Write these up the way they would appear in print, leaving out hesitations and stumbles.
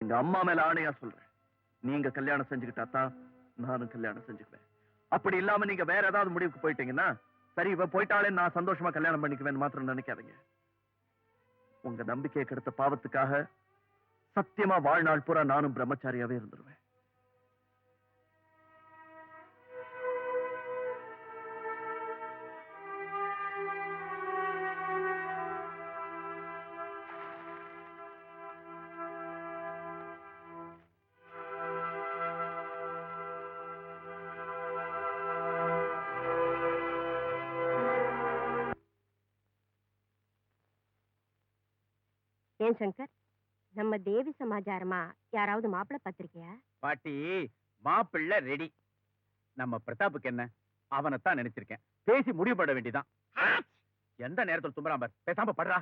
எங்க அம்மா மேல ஆணையா சொல்றேன், நீங்க கல்யாணம் செஞ்சுக்கிட்டா தான் நானும் கல்யாணம் செஞ்சுக்குவேன். அப்படி இல்லாம நீங்க வேற ஏதாவது முடிவுக்கு போயிட்டீங்கன்னா, சரி இவ போயிட்டாலே நான் சந்தோஷமா கல்யாணம் பண்ணிக்குவேன் மாத்திரம் நினைக்காதீங்க. உங்க நம்பிக்கையை கெடுத்த பாவத்துக்காக சத்தியமா வாழ்நாள் பூரா நானும் பிரம்மச்சாரியாவே இருந்துருவேன். ஏன் சங்கர், நம்ம தேவி சமாச்சாரமா யாராவது மாப்பிள்ளை பத்திரிக்கையா? பாட்டி, மாப்பிள்ளை ரெடி. நம்ம பிரதாப்புக்கு என்ன, அவனைத்தான் நினைச்சிருக்கேன். பேசி முடிவு பண்ண வேண்டியதான். எந்த நேரத்தில் தும்புறான் பார், பேசாம படுறா.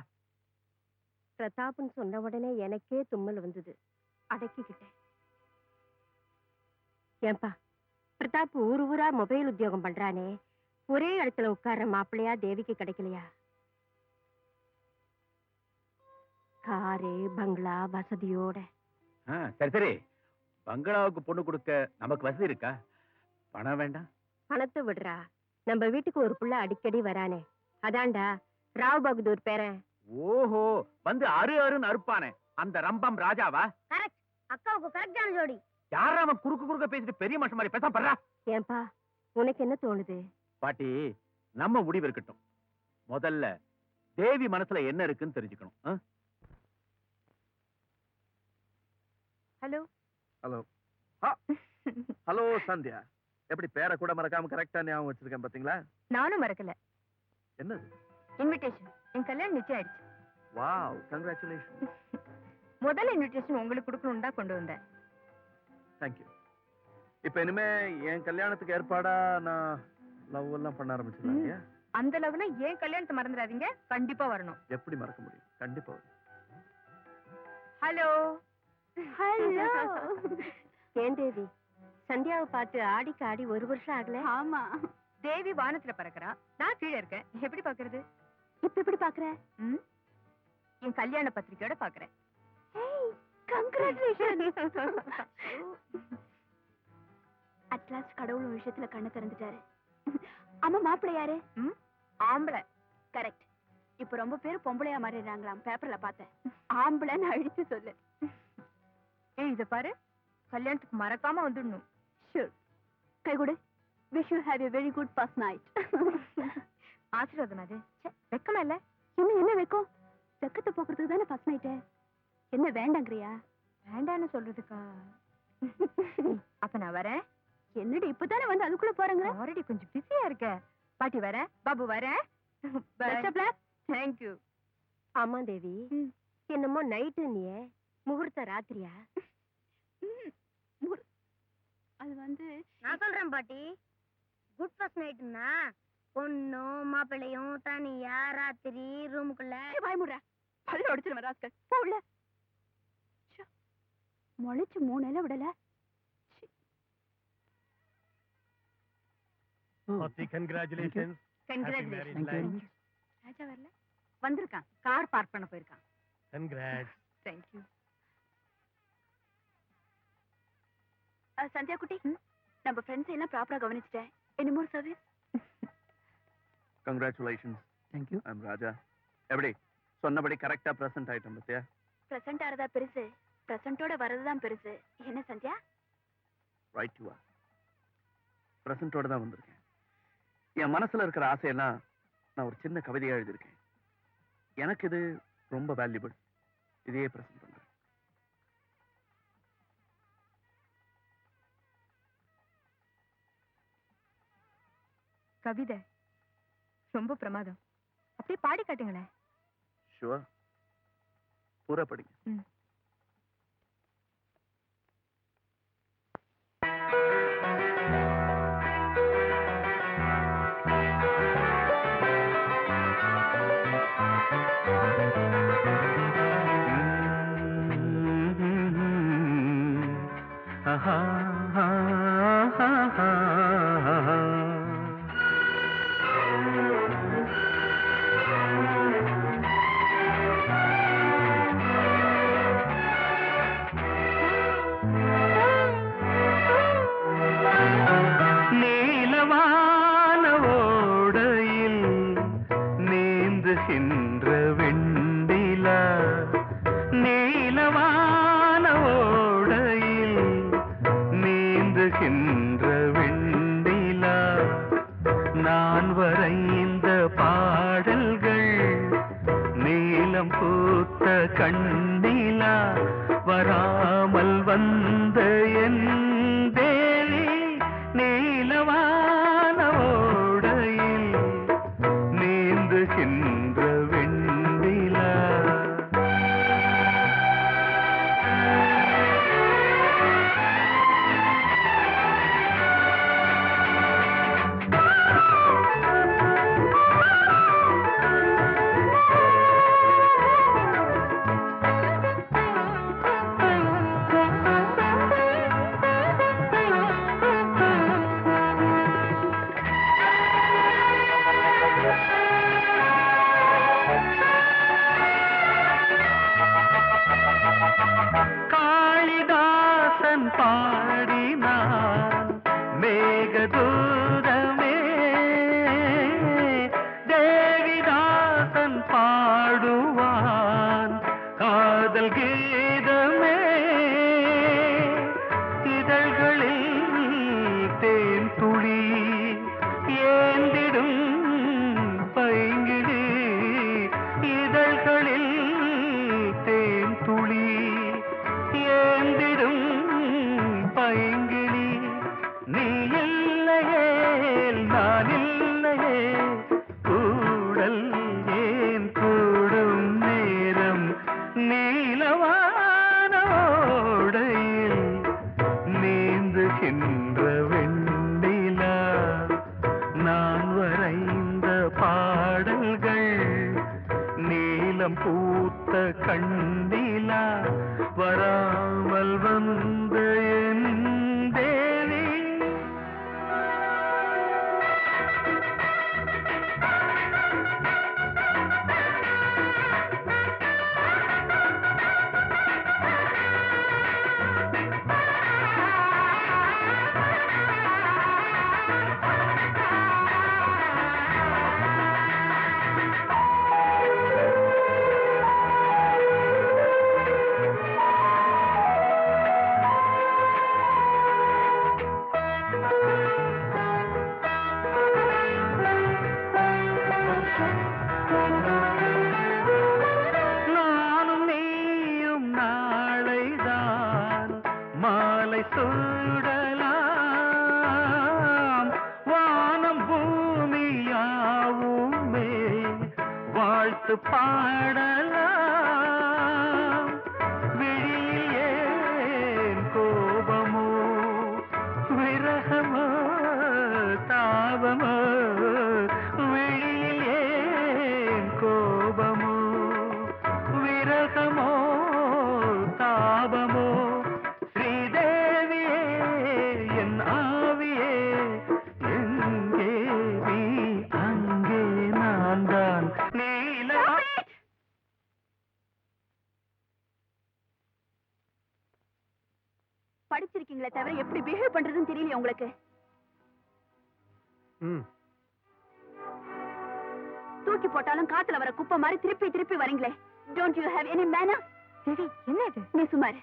பிரதாப்னு சொன்ன உடனே எனக்கே தும்மல் வந்தது, அடக்கிக்கிட்டேன். ஏன்பா, பிரதாப் ஊர் ஊரா மொபைல் உத்தியோகம் பண்றானே, ஒரே இடத்துல உட்கார்ற மாப்பிள்ளையா தேவிக்கு கிடைக்கலையா? காரு பங்களா வசதியோட. சரி சரி, பங்களாவுக்கு பொண்ணு கொடுக்க நமக்கு வசதி இருக்கா? பணம் வேண்டாம். பணத்தை விடுறா, நம்ம வீட்டுக்கு ஒரு புள்ள அடிக்கடி வரானே, அதான்டா ராவ் பகதூர் பேரன். ஓஹோ, வந்து அரு அருன்னு அறுப்பானே, அந்த ரம்பம் ராஜாவா? கரெக்ட், அக்காவுக்கு கரெக்டான ஜோடி. யாரா அவன் குறுக்கு குறுக்க பேசிட்டு பெரிய மனுஷன் மாதிரி பேசாம படுறா. ஏன்பா, உனக்கு என்ன தோணுது? பாட்டி, நம்ம முடிவு இருக்கட்டும். முதல்ல தேவி மனசுல என்ன இருக்குன்னு தெரிஞ்சுக்கணும். ஹலோ ஹலோ ஹலோ சந்தியா, எப்படி பேரை கூட மறக்காம கரெக்டா ஞாபகம் வச்சிருக்கேன் பாத்தீங்களா? நானும் மறக்கல. என்னது? இன்விடேஷன், என் கல்யாணம் நிச்சயம் ஆயிடுச்சு. Wow, congratulation. முதல் இன்விடேஷன் உங்களுக்கு கொடுக்கணும்னு தான் கொண்டு வந்தேன். தேங்க்யூ. இப்ப இனிமே என் கல்யாணத்துக்கு ஏற்பாடா நான் லவ் எல்லாம் பண்ண ஆரம்பிச்சிருந்தாங்க. அந்த லவ்னா ஏன் கல்யாணத்தை மறந்துடாதீங்க, கண்டிப்பா வரணும். எப்படி மறக்க முடியும்? கண்டிப்பா வரும். Hello hello. ஏன் தேவி, சந்தியாவை பார்த்து ஆடிக்கு ஆடி ஒரு வருஷம் ஆகல? ஆமா, தேவி வானத்துல பறக்கிறா, நான் கீழே இருக்கேன். எப்படி பாக்குறது? இப்ப எப்படி பாக்குற? என் கல்யாண பத்திரிக்கையோட பாக்குறேன். அட்லாஸ்ட் கடவுள் விஷயத்துல கண்ணை திறந்துட்டாரு. ஆமா, மாப்பிள்ளை யாரு? ஆம்பளை. கரெக்ட். இப்ப ரொம்ப பேரு பொம்பளையா மாறிடுறாங்களாம், பேப்பர்ல பார்த்தேன். ஆம்பளைன்னு அழிச்சு சொல்லு. ஏய், இத பாரு, கல்யாணத்துக்கு மறக்காம வந்துடணும். ஷூர். கை கொடு. Wish you have a very good first night. ஆசீர்வாதம் அது. வெக்கமா இல்ல? என்ன வெக்கம்? வெக்கத்தை போக்குறதுக்கு தானே ஃபர்ஸ்ட் நைட்டு. என்ன வேண்டாங்கறியா? வேண்டான்னு சொல்றதுக்கா? அப்ப நான் வரேன். என்னடி இப்பதானே வந்து அதுக்குள்ள போறங்க? ஆல்ரெடி கொஞ்சம் பிஸியா இருக்க. பாட்டி வரேன், பாபு வரேன். Best of luck. Thank you. ஆமா தேவி, என்னமோ நைட்டு நீயே, முகூர்த்த ராத்திரியா? அது வந்து நான் சொல்றேன் பாட்டி, குட் ஃபர்ஸ்ட் நைட்னா பொண்ணும் மாப்பிள்ளையும் தனியா ராத்திரி ரூமுக்குள்ள. பயமுடுற, பல்ல உடைச்சிருவேன் ராஸ்கல். போல முளைச்சு 3 இலை விடல. Congratulations. Congratulations. ராஜா வரல? வந்திருக்கான், கார் பார்க் பண்ண போயிருக்கான். Congrats. Thank you. சந்தியா குட்டி, நம்ம ஃப்ரெண்ட்ஸ் எல்லாம் ப்ராப்பரா கவனிச்சிட்டேன். Any more service? Congratulations. Thank you. I'm Raja. எப்படி சொன்னபடி கரெக்டா பிரசன்ட் ஆயிட்டோம் பத்தியா? பிரசன்ட் ஆறதா பெருசு, பிரசன்ட்டோட வரதுதான் பெருசு. என்ன சந்தியா? Right, you are. பிரசன்ட்டோட தான் வந்திருக்கேன். என் மனசுல இருக்கிற ஆசையெல்லாம் நான் ஒரு சின்ன கவிதையா எழுதியிருக்கேன். எனக்கு இது ரொம்ப வேல்யூபிள். இதையே பிரசன்ட் பண்றேன். கவிதை ரொம்ப பிரமாதம். அப்படியே பாடி காட்டுங்களேன். ஷுவர். பூரா படிங்க. வந்த என் தேவி நீலவான ஓடையில் நீந்துகின்ற வெண்ணிலா. காளிதாசன் பாடினான் மேகதூதமே, தேவிதாசன் பாடுவான் காதல் கீதமே. இதழ்களில் தேன் துளி ஏந்திடும் பைங்கிடி, இதழ்களில் தேன் துளி ஏந்திடும் பைங்கிளி. நீ இல்லையே நான் இல்லையே கூடல் ஏன் கூடும் நேரம் நீலவானோடையில் நீந்துகின்ற வெண்ணிலா. நான் வரைந்த பாடல்கள் நீலம் பூத்த கண்ணிலா, வராமல் வந்த என் தேவி. நானும் நீயும் நாளைதான் மாலை சூடலாம். வானம் பூமியாவுமே வாழ்த்து பாடலாம். விழியில் ஏன் கோபமோ விரகமோ தாபமோ, விழியில் ஏன் கோபமோ விரகமோ தாபமோ. ஸ்ரீதேவியே என் ஆவியே எங்கே நீ அங்கே நான் தான் நீல. படிச்சிருக்கீங்களே தவிர எப்படி பிஹேவ் பண்றதுன்னு தெரியல உங்களுக்கு. தூக்கி போட்டாலும் காத்துல வர குப்பை மாதிரி திருப்பி திருப்பி வரீங்களே. Don't you have any manner? சரி, என்ன இது? நீ சுமார்.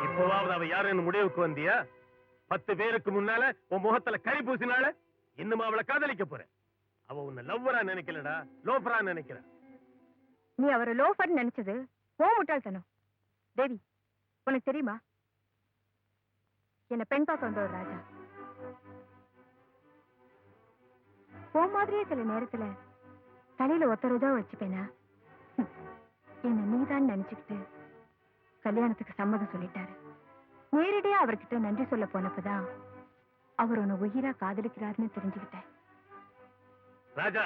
இப்போவாவது அவ யாருன்னு முடிவுக்கு வந்தியா? 10 பேருக்கு முன்னால உன் முகத்துல கறி பூசினால இன்னும் அவளை காதலிக்க போற. அவ உன்னை லவ்வரா நினைக்கலடா, லோஃபரா நினைக்கிற. நீ அவரை லோஃபர் நினைச்சது ஓ முட்டாள்தனம். தேவி, உனக்கு தெரியுமா என்ன பெண் பார்க்க வந்த ஒரு ராஜா போ மாதிரியே சில நேரத்துல தலையில ஒத்தரதான் வச்சுப்பேனா? என்ன நீதான் நினைச்சுக்கிட்டு கல்யாணத்துக்கு சம்மதம் சொல்லிட்டாரு. நேரடியா அவர்கிட்ட நன்றி சொல்ல போனப்பதான் அவர் உன்னை உயிரா காதலிக்கிறாருன்னு தெரிஞ்சுக்கிட்டேன். ராஜா,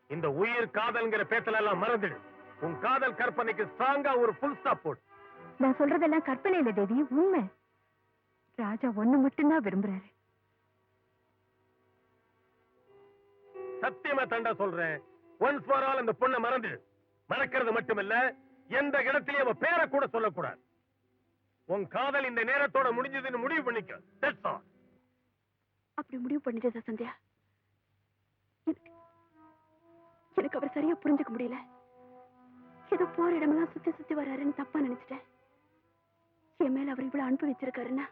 இந்த உயிர் காதல்ங்கிற பேத்தல எல்லாம் மறந்துடு. உன் காதல் கற்பனைக்கு ஸ்ட்ராங்கா ஒரு ஃபுல் ஸ்டாப் போடு. நான் சொல்றதெல்லாம் கற்பனை இல்ல தேவி, உண்மை. ராஜா ஒண்ணு மட்டும்தான் விரும்புறாரு. சத்தியமா தண்டா சொல்றேன், ஒன்ஸ் ஃபார் ஆல் அந்த பொண்ணை மறந்துடு. மறக்கிறது மட்டுமல்ல, எந்த இடத்திலேயும் அவ பேரை கூட சொல்லக்கூடாது. உன் காதல் இந்த நேரத்தோட முடிஞ்சதுன்னு முடிவு பண்ணிக்க. That's all. அப்படி முடிவு பண்ணிட்டதா சந்தியா? எனக்கு அவர் சரியா புரிஞ்சுக்க முடியல. ஏதோ போற இடமெல்லாம் சுத்தி சுத்தி வர்றாருன்னு தப்பா நினைச்சிட்டேன். என் மேல அவர் இவ்வளவு அன்பு வச்சிருக்காருன்னா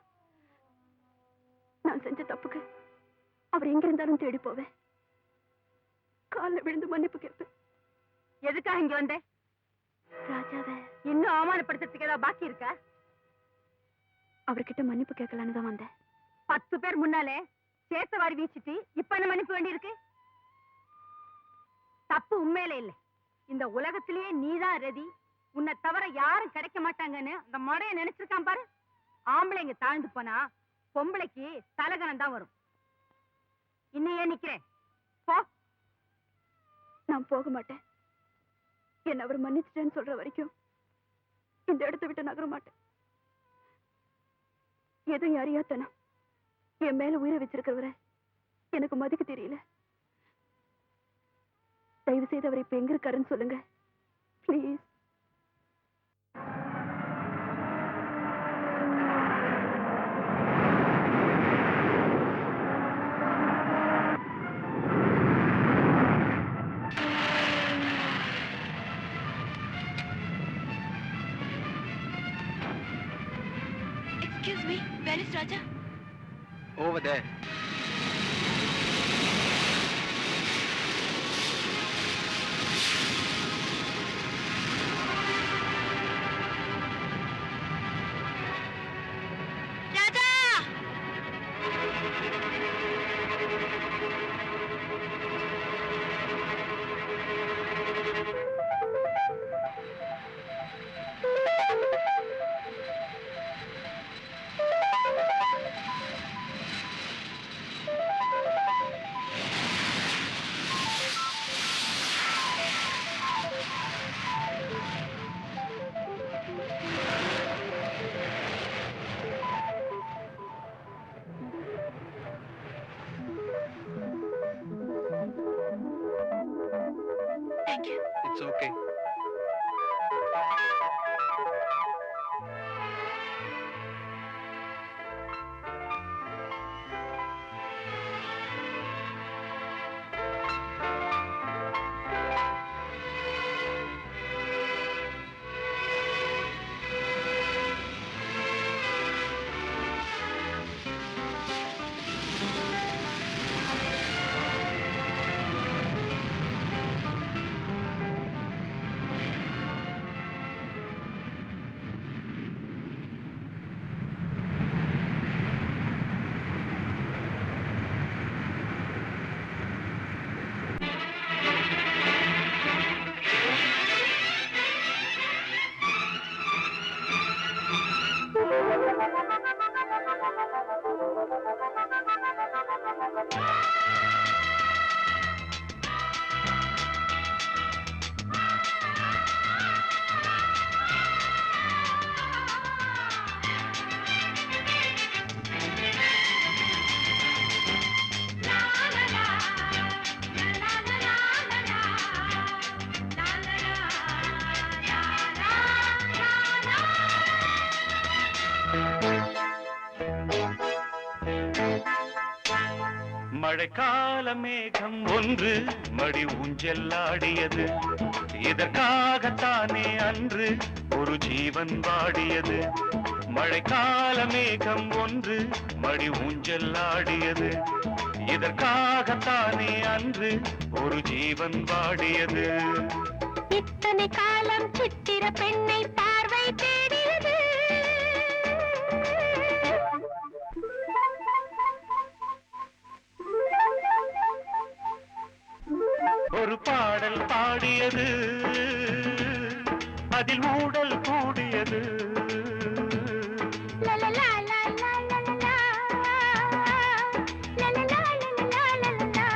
நான் செஞ்ச தப்புக்கு அவர் எங்க இருந்தாலும் தேடி போவேன். காலில் விழுந்து மன்னிப்பு கேட்பேன். எதுக்காக இங்க வந்தேன்? ராஜாவை இன்னும் அவமானப்படுத்துறதுக்கு ஏதாவது பாக்கி இருக்கா? அவர்கிட்ட மன்னிப்பு கேட்கலான்னு தான் வந்தேன். 10 பேர் முன்னாலே சேத்தவாரி வீசிட்டு இப்ப என்ன மன்னிப்பு வேண்டி இருக்கு? தப்பு உண்மையில இல்ல. இந்த உலகத்திலேயே நீதான் ரதி, உன்னை தவிர யாரும் கிடைக்க மாட்டாங்கன்னு அந்த மடைய நினைச்சிருக்கான் பாரு. ஆம்பளைங்க தாழ்ந்து போனா பொம்பளைக்கு தலகணம் தான் வரும். இன்னும் ஏன் நிக்கிறேன்? போ. நான் போக மாட்டேன். என்ன அவர் மன்னிச்சிட்டேன்னு சொல்ற வரைக்கும் இந்த இடத்தை விட்டு நகர மாட்டேன். எதுவும் அறியாத்தனம் என் மேல உயிரை வச்சிருக்கிறவரை எனக்கு மதிக்க தெரியல. தயவு செய்து அவர் இப்ப எங்க இருக்காருன்னு சொல்லுங்க please. Excuse me, where is Raja? Over there. Raja! Thank you. It's okay. மழைக்கால மேகம் ஒன்று மடி ஊஞ்செல்லாடியது. இதற்காகத்தானே அன்று ஒரு ஜீவன் வாடியது. மழைக்கால மேகம் ஒன்று மடி ஊஞ்செல்லாடியது. இதற்காகத்தானே அன்று ஒரு ஜீவன் வாடியது. இத்தனை காலம் சித்திர பெண்ணை பார்வை தேடியது. ஒரு பாடல் பாடியது, அதில் ஊடல் கூடியது. லலலா, லலலா, லலலா. லலலா, லலலா, லலலா.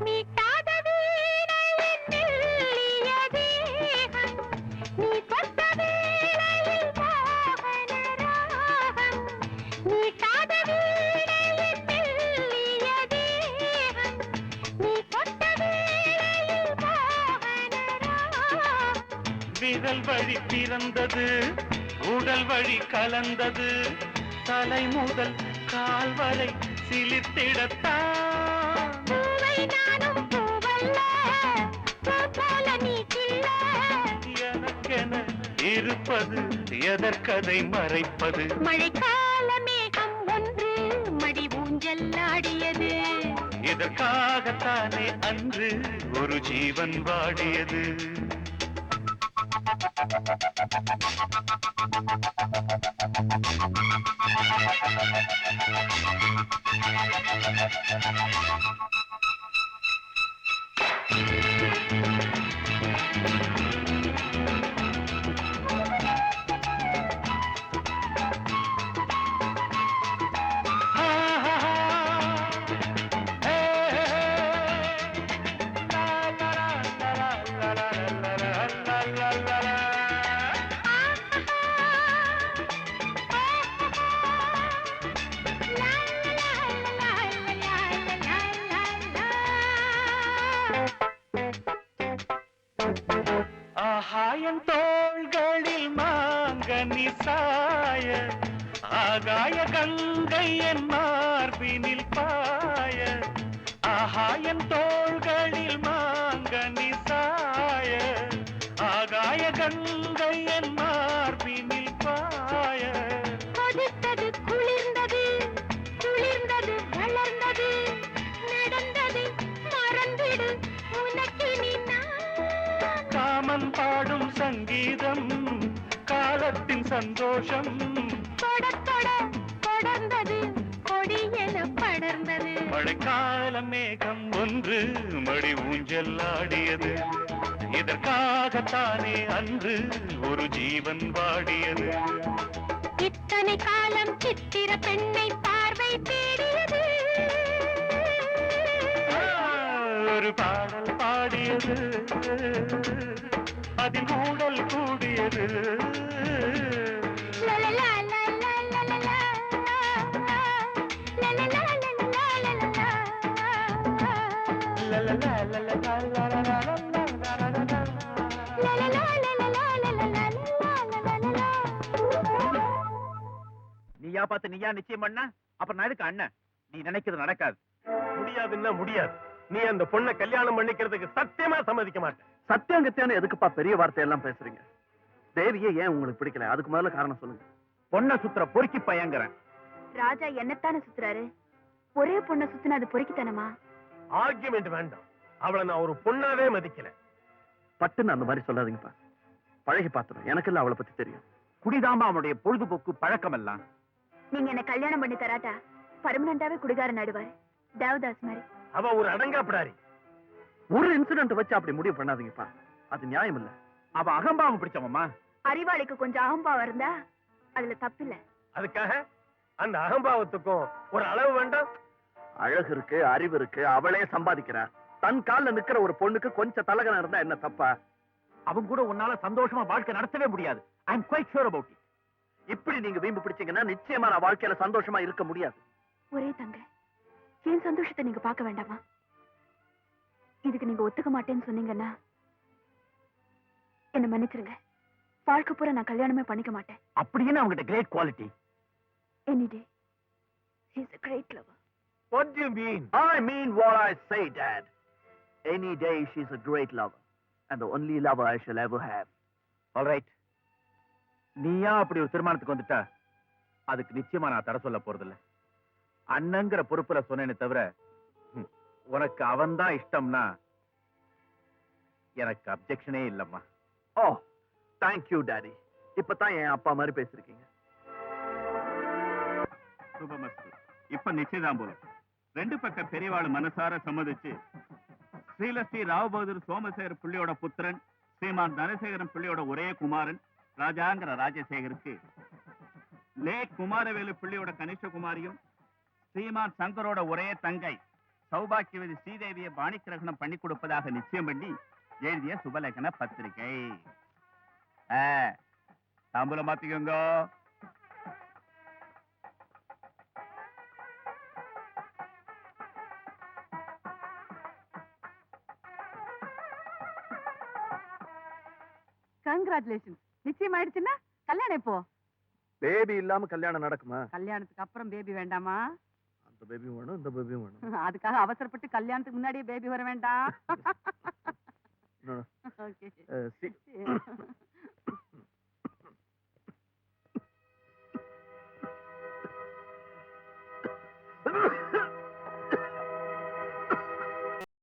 மீட்டாத வீணையின் மெல்லிய தேகம், நீ தொட்ட வேளையில் மோகன ராகம். நீ விரல் வழி பிறந்தது, உடல் வழி கலந்தது, தலை முதல் கால் வரை சிலிர்த்திடத்தான். பூவை நானும் பூவல்ல, பூ போல நீ கிள்ள. எனக்கென இருப்பது எதற்கதை மறைப்பது? மழைக்கால மேகம் ஒன்று மடி ஊஞ்சல் ஆடியது. இதற்காகத்தானே அன்று ஒரு ஜீவன் வாடியது. ஆகாயம் தோள்களில் மாங்கனி சாய, ஆகாய கங்கை என் மார்பினில் பாய. ஆகாயம் தோள்களில் மாங்கனி சாய, ஆகாய கங்கை என் மார்பினில் பாய. கொதித்தது குளிர்ந்தது, குளிர்ந்தது வளர்ந்தது, நடந்தது மறந்திடு உனக்கினி நான். காமன் பாடும் சங்கீதம், காலத்தின் சந்தோஷம். தொட தொட தொடர்ந்தது, கொடி என படர்ந்தது. மழைக்கால மேகம் ஒன்று மடி ஊஞ்சல் ஆடியது. இதற்காகத்தானே அன்று ஒரு ஜீவன் வாடியது. இத்தனை காலம் சித்திர பெண்ணை பார்வை தேடியது. ஒரு பாடல் பாடியது, அதில் கூடல் கூடியது. லலலா, லலலா, லலலா, லலலா, லலலா, லலலா. நீயா பார்த்து நீயா நிச்சயம் பண்ண? அப்புறம் நான் எதுக்கு அண்ணன்? நீ நினைக்கிறது நடக்காது. முடியாதுன்னா முடியாது. நீ அந்த பொண்ணை கல்யாணம் பண்ணிக்கிறதுக்கு சத்தியமா சம்மதிக்க மாட்டேன். சத்தியங்கத்தியான எதுக்குப்பா பெரிய வார்த்தையெல்லாம் பேசுறீங்க? தேவியே ஏன் உங்களுக்கு பிடிக்கல? அதுக்கு முதல்ல காரணம் சொல்லுங்க. பொண்ணை சுத்துற பொறுக்கி பயங்கறேன். ராஜா என்னத்தானே சுத்துறாரு? ஒரே பொண்ணை சுத்தினா அது பொறுக்கித்தனமா? ஆர்கியுமெண்ட் வேண்டாம். அவளை நான் ஒரு பொண்ணாவே மதிக்கல. பட்டுன்னு அந்த மாதிரி சொல்லாதீங்கப்பா. பழகி பார்த்தேன், எனக்கு இல்ல அவளை பத்தி தெரியும். குடிதாமா அவனுடைய பொழுதுபோக்கு பழக்கம் எல்லாம். நீங்க என்ன கல்யாணம் பண்ணி தராட்டா பர்மனண்டாவே குடிகாரன் நடுவாரு, தேவதாஸ் மாதிரி. அவ ஒரு அடங்காப்பிடாரி. ஒரு இன்சிடென்ட் வச்சு அப்படி முடிவு பண்ணாதீங்கப்பா. அது நியாயம் இல்ல. அவ அகம்பாவம் பிடிச்சவம்மா. அறிவாளிக்கு கொஞ்சம் அகம்பாவம் இருந்தா அதுல தப்பில்ல. அதுக்காக அந்த அகம்பாவத்துக்கும் ஒரு அளவு வேண்டாம். அழகு இருக்கு, அறிவு இருக்கு, அவளே சம்பாதிக்கிறா. தன் கால்ல நிக்கிற ஒரு பொண்ணுக்கு கொஞ்சம் தலகனம் இருந்தா என்ன தப்பா? அவங்க கூட உன்னால சந்தோஷமா வாழ்க்கை நடத்தவே முடியாது. ஐ அம் குவைட் ஷூர் அபௌட் இட். இப்படி நீங்க வீம்பு பிடிச்சீங்கன்னா நிச்சயமா நான் வாழ்க்கையில சந்தோஷமா இருக்க முடியாது. ஒரே தங்க, என் சந்தோஷத்தை நீங்க பார்க்க வேண்டாமா? இதுக்கு நீங்க ஒத்துக்க மாட்டேன்னு சொன்னீங்கன்னா என்ன மன்னிச்சிருங்க. வாழ்க்கை பூரா நான் கல்யாணமே பண்ணிக்க மாட்டேன். அப்படின்னு அவங்ககிட்ட great quality. Any day, he's a great lover. What do you mean? I mean what I say, Dad. Any day she's a great lover and the only lover I shall ever have. All right. நீயா அப்படி ஒரு தீர்மானத்துக்கு வந்துட்டா அதுக்கு நிச்சயமா நான் தர சொல்ல போறதில்ல. அண்ணங்கிற பொறுப்புல சொன்னேனே தவிர உனக்கு அவன் தான் இஷ்டம்னா எனக்கு அப்செக்ஷனே இல்லம்மா. Oh, thank you, Daddy. இப்பதான் என் அப்பா மாதிரி பேசிருக்கீங்க. சுபமஸ்து. இப்ப நிச்சயதாம்பூலம். ரெண்டு பக்கம் பெரியவாள் மனசார சம்மதிச்சு ஸ்ரீலஸ்ரீ ராவ் பகதூர் சோமசேகர் பிள்ளையோட புத்திரன் ஸ்ரீமான் தனசேகரன் பிள்ளையோட ஒரே குமாரன் ராஜாங்கிற ராஜசேகருக்கு லேக் குமாரவேலு பிள்ளையோட கனிஷ்ட குமாரியும் ஸ்ரீமான் சங்கரோட ஒரே தங்கை சௌபாக்கியவதி ஸ்ரீதேவியை பாணிக்கிரகணம் பண்ணி கொடுப்பதாக நிச்சயம் பண்ணி எழுதிய சுபலேகன பத்திரிகை. தாம்பூலம் மாத்திக்கோங்க. கங்க்ராச்சுலேஷன். நிச்சயம் ஆயிடுச்சுன்னா கல்யாணம் எப்போ? பேபி இல்லாம கல்யாணம் நடக்குமா? கல்யாணத்துக்கு அப்புறம் பேபி வேண்டாமா? அந்த பேபியும் வேணும், இந்த பேபியும் வேணும். அதுக்காக அவசரப்பட்டு கல்யாணத்துக்கு முன்னாடியே பேபி வர வேண்டாம். No, no. Okay. See.